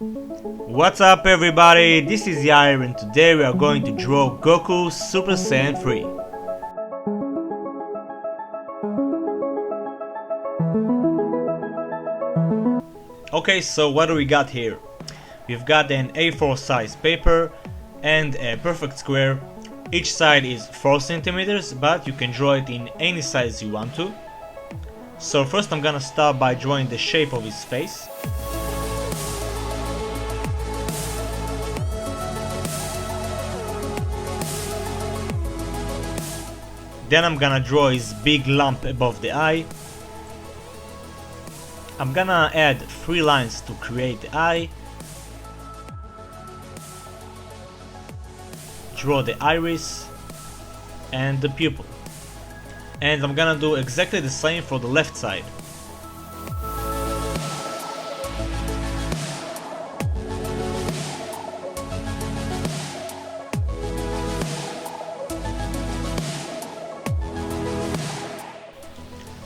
What's up everybody, this is Yair and today we are going to draw Goku Super Saiyan 3. Okay, so what do we got here? We've got an A4 size paper and a perfect square. Each side is 4 centimeters, but you can draw it in any size you want to. So first I'm gonna start by drawing the shape of his face. Then I'm gonna draw his big lump above the eye. I'm gonna add 3 lines to create the eye. Draw the iris and the pupil. And I'm gonna do exactly the same for the left side.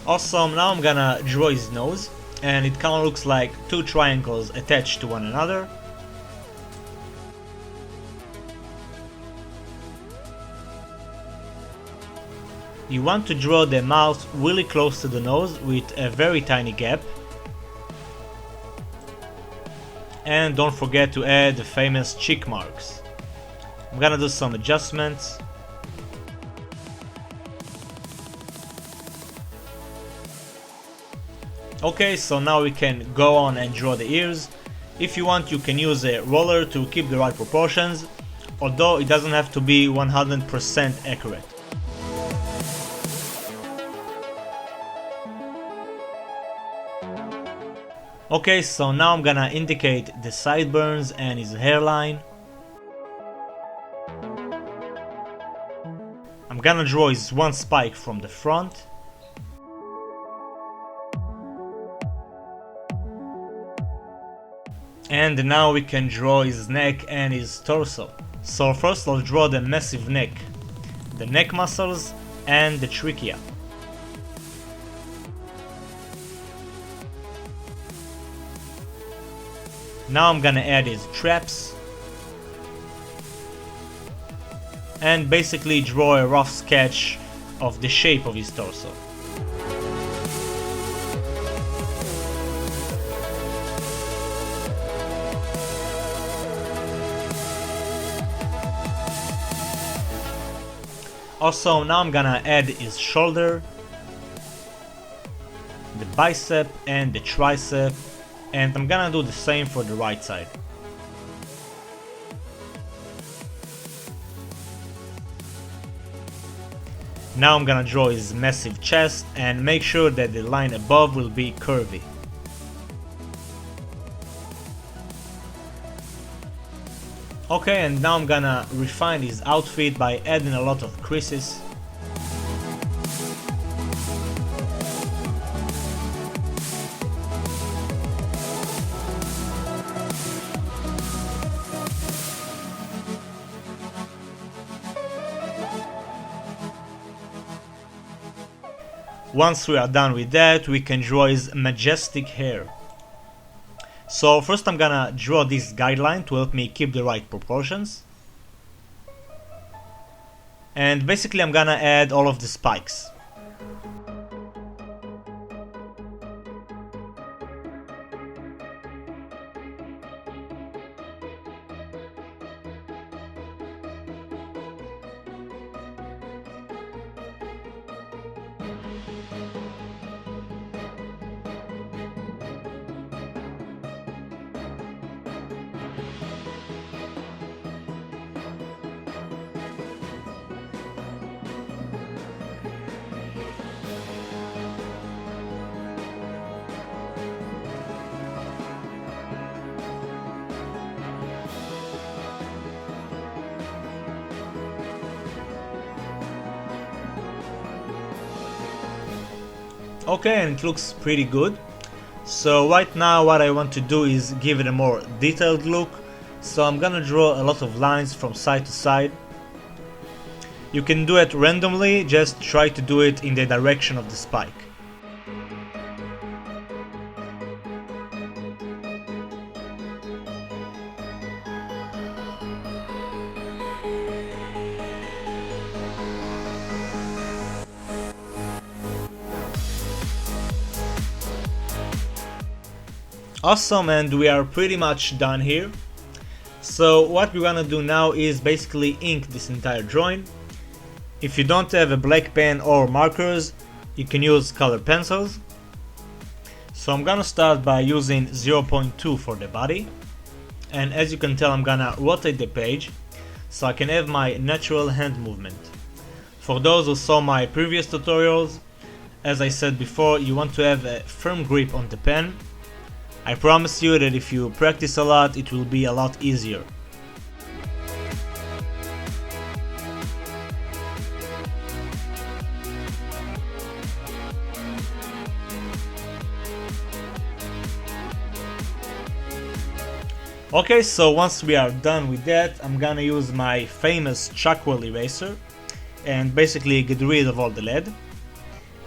Also, now I'm gonna draw his nose, and it kinda looks like 2 triangles attached to one another. You want to draw the mouth really close to the nose with a very tiny gap. And don't forget to add the famous cheek marks. I'm gonna do some adjustments. Okay, so now we can go on and draw the ears. If you want, you can use a roller to keep the right proportions, although it doesn't have to be 100% accurate. Okay, so now I'm gonna indicate the sideburns and his hairline. I'm gonna draw his one spike from the front. And now we can draw his neck and his torso. So first I'll draw the massive neck, the neck muscles and the trachea. Now I'm gonna add his traps and basically draw a rough sketch of the shape of his torso. Also, now I'm gonna add his shoulder, the bicep and the tricep, and I'm gonna do the same for the right side. Now I'm gonna draw his massive chest and make sure that the line above will be curvy. Okay, and now I'm gonna refine his outfit by adding a lot of creases. Once we are done with that, we can draw his majestic hair. So first I'm gonna draw this guideline to help me keep the right proportions. And basically I'm gonna add all of the spikes. Okay, and it looks pretty good. So right now what I want to do is give it a more detailed look. So I'm gonna draw a lot of lines from side to side. You can do it randomly, just try to do it in the direction of the spike. Awesome, and we are pretty much done here. So what we're gonna do now is basically ink this entire drawing. If you don't have a black pen or markers, you can use color pencils. So I'm gonna start by using 0.2 for the body, and as you can tell, I'm gonna rotate the page so I can have my natural hand movement. For those who saw my previous tutorials, as I said before, you want to have a firm grip on the pen. I promise you that if you practice a lot, it will be a lot easier. Okay, so once we are done with that, I'm gonna use my famous charcoal eraser and basically get rid of all the lead.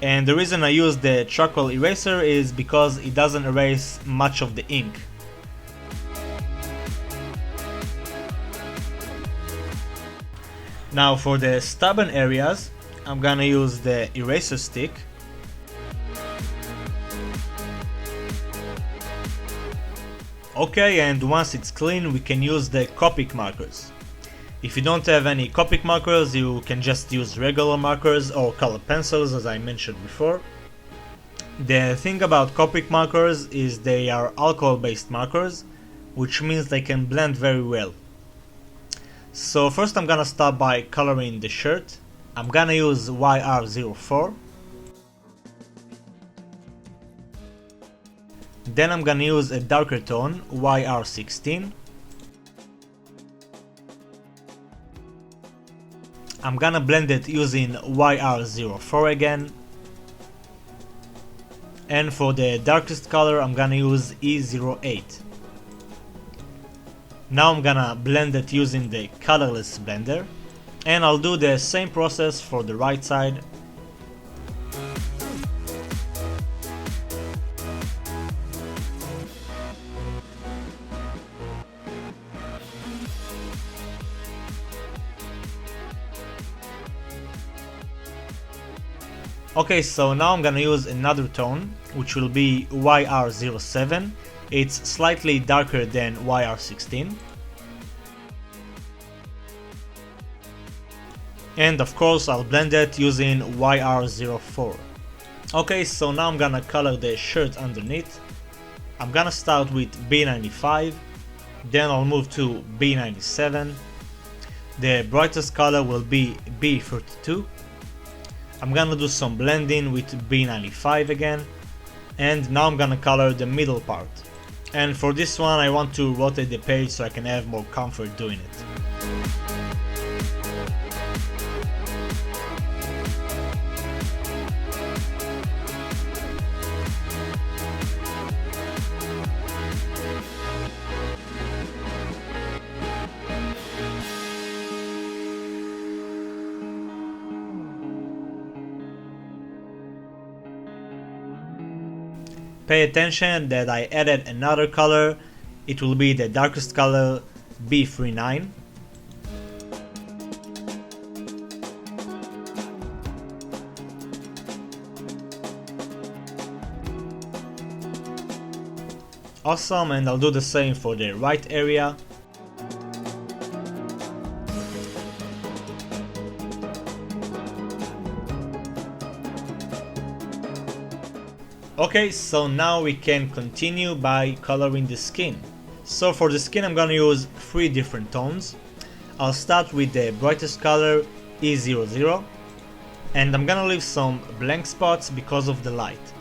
And the reason I use the charcoal eraser is because it doesn't erase much of the ink. Now for the stubborn areas, I'm gonna use the eraser stick. Okay, and once it's clean, we can use the Copic markers. If you don't have any Copic markers, you can just use regular markers or color pencils, as I mentioned before. The thing about Copic markers is they are alcohol-based markers, which means they can blend very well. So first I'm gonna start by coloring the shirt. I'm gonna use YR04. Then I'm gonna use a darker tone, YR16. I'm gonna blend it using YR04 again. And for the darkest color, I'm gonna use E08. Now I'm gonna blend it using the colorless blender. And I'll do the same process for the right side. Okay, so now I'm gonna use another tone, which will be YR07. It's slightly darker than YR16. And of course I'll blend it using YR04. Okay, so now I'm gonna color the shirt underneath. I'm gonna start with B95, then I'll move to B97. The brightest color will be B32. I'm gonna do some blending with B95 again, and now I'm gonna color the middle part. And for this one I want to rotate the page so I can have more comfort doing it. Pay attention that I added another color. It will be the darkest color, B39. Awesome, and I'll do the same for the right area. Okay, so now we can continue by coloring the skin. So for the skin I'm gonna use 3 different tones. I'll start with the brightest color, E00, and I'm gonna leave some blank spots because of the light.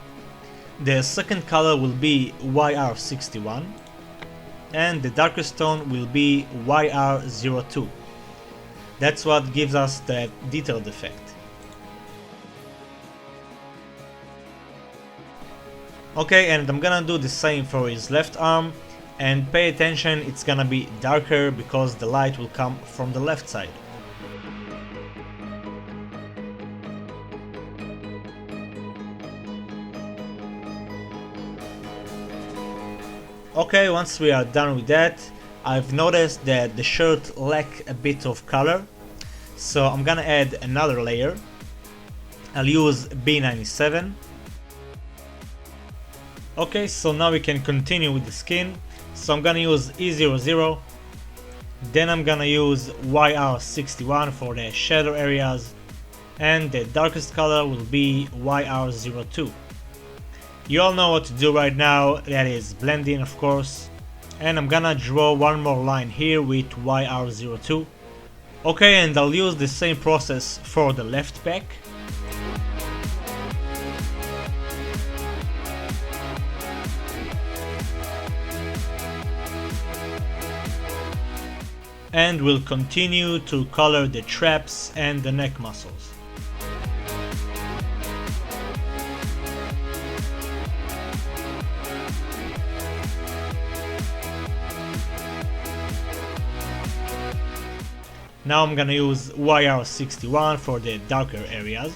The second color will be YR61, and the darkest tone will be YR02. That's what gives us that detailed effect. Okay, and I'm gonna do the same for his left arm, and pay attention, it's gonna be darker because the light will come from the left side. Okay, once we are done with that, I've noticed that the shirt lacks a bit of color, so I'm gonna add another layer. I'll use B97. Okay, so now we can continue with the skin. So I'm gonna use E00, then I'm gonna use YR61 for the shadow areas, and the darkest color will be YR02. You all know what to do right now, that is blend in of course, and I'm gonna draw one more line here with YR02. Okay, and I'll use the same process for the left back. And we'll continue to color the traps and the neck muscles. Now I'm gonna use YR61 for the darker areas.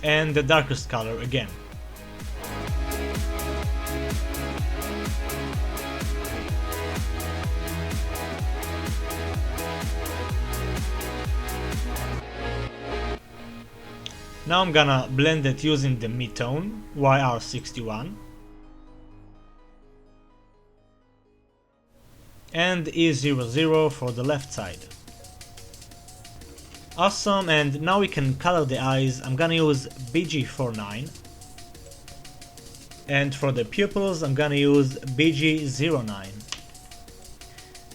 And the darkest color again. Now I'm gonna blend it using the mid-tone, YR61. And E00 for the left side. Awesome, and now we can color the eyes. I'm gonna use BG49. And for the pupils, I'm gonna use BG09.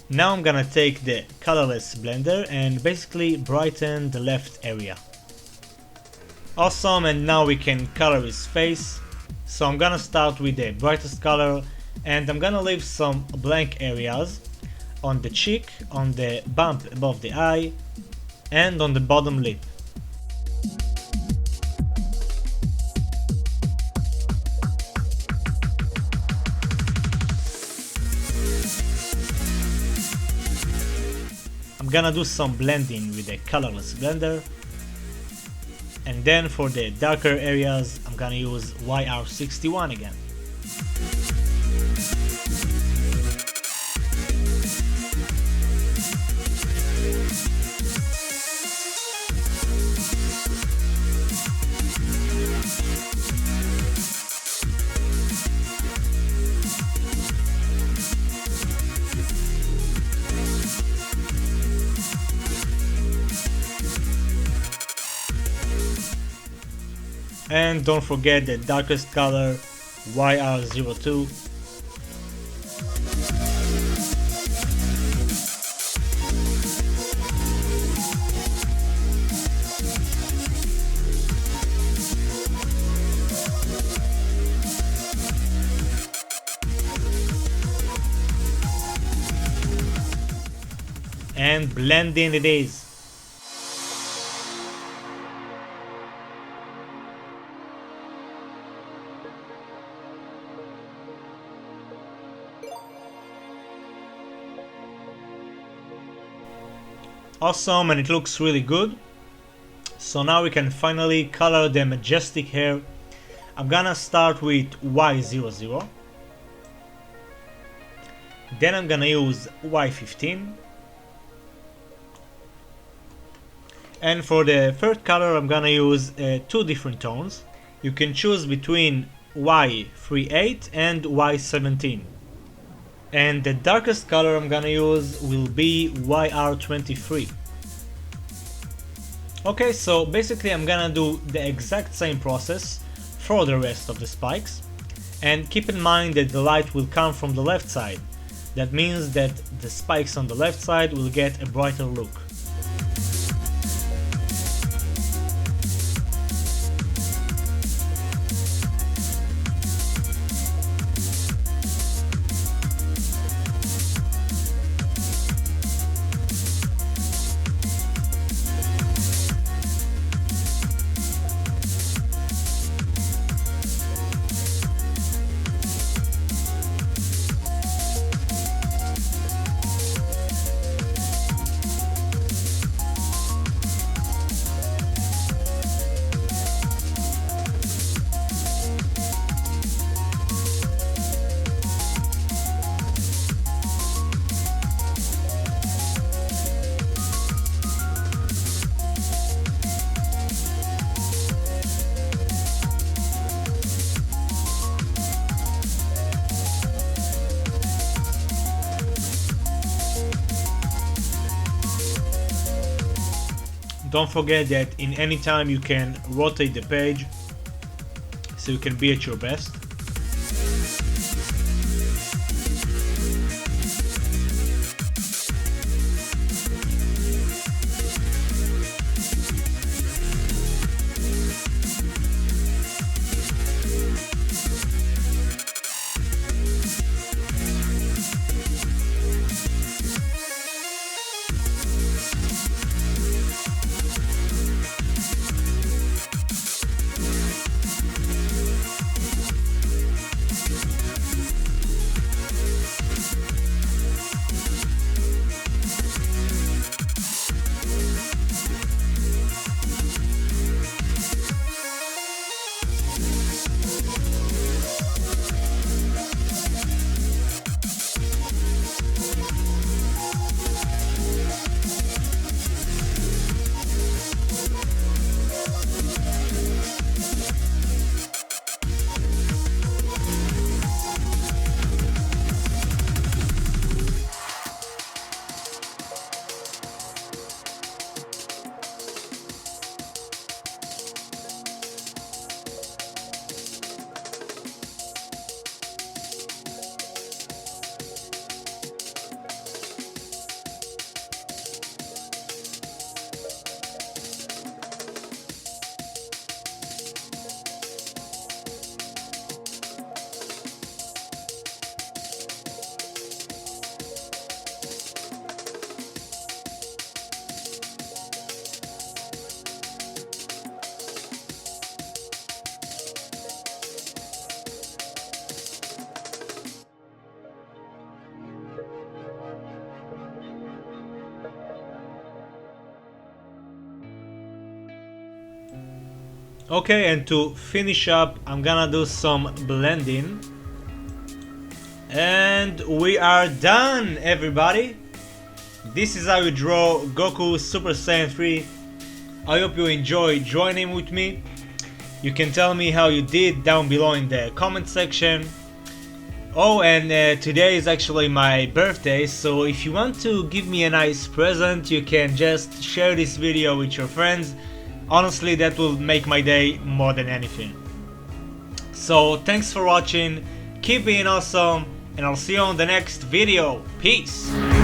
Now I'm gonna take the colorless blender and basically brighten the left area. Awesome, and now we can color his face. So I'm gonna start with the brightest color, and I'm gonna leave some blank areas on the cheek, on the bump above the eye, and on the bottom lip. I'm gonna do some blending with the colorless blender. And then for the darker areas, I'm gonna use YR61 again. And don't forget the darkest color, YR02. And blending it is. Awesome, and it looks really good. So now we can finally color the majestic hair. I'm gonna start with Y00. Then I'm gonna use Y15. And for the third color I'm gonna use two different tones. You can choose between Y38 and Y17. And the darkest color I'm gonna use will be YR23. Okay, so basically I'm gonna do the exact same process for the rest of the spikes. And keep in mind that the light will come from the left side. That means that the spikes on the left side will get a brighter look. Don't forget that in any time you can rotate the page so you can be at your best. Okay, and to finish up, I'm gonna do some blending. And we are done, everybody! This is how you draw Goku Super Saiyan 3. I hope you enjoy joining with me. You can tell me how you did down below in the comment section. Oh, and today is actually my birthday, so if you want to give me a nice present, you can just share this video with your friends. Honestly, that will make my day more than anything. So thanks for watching, keep being awesome, and I'll see you on the next video. Peace!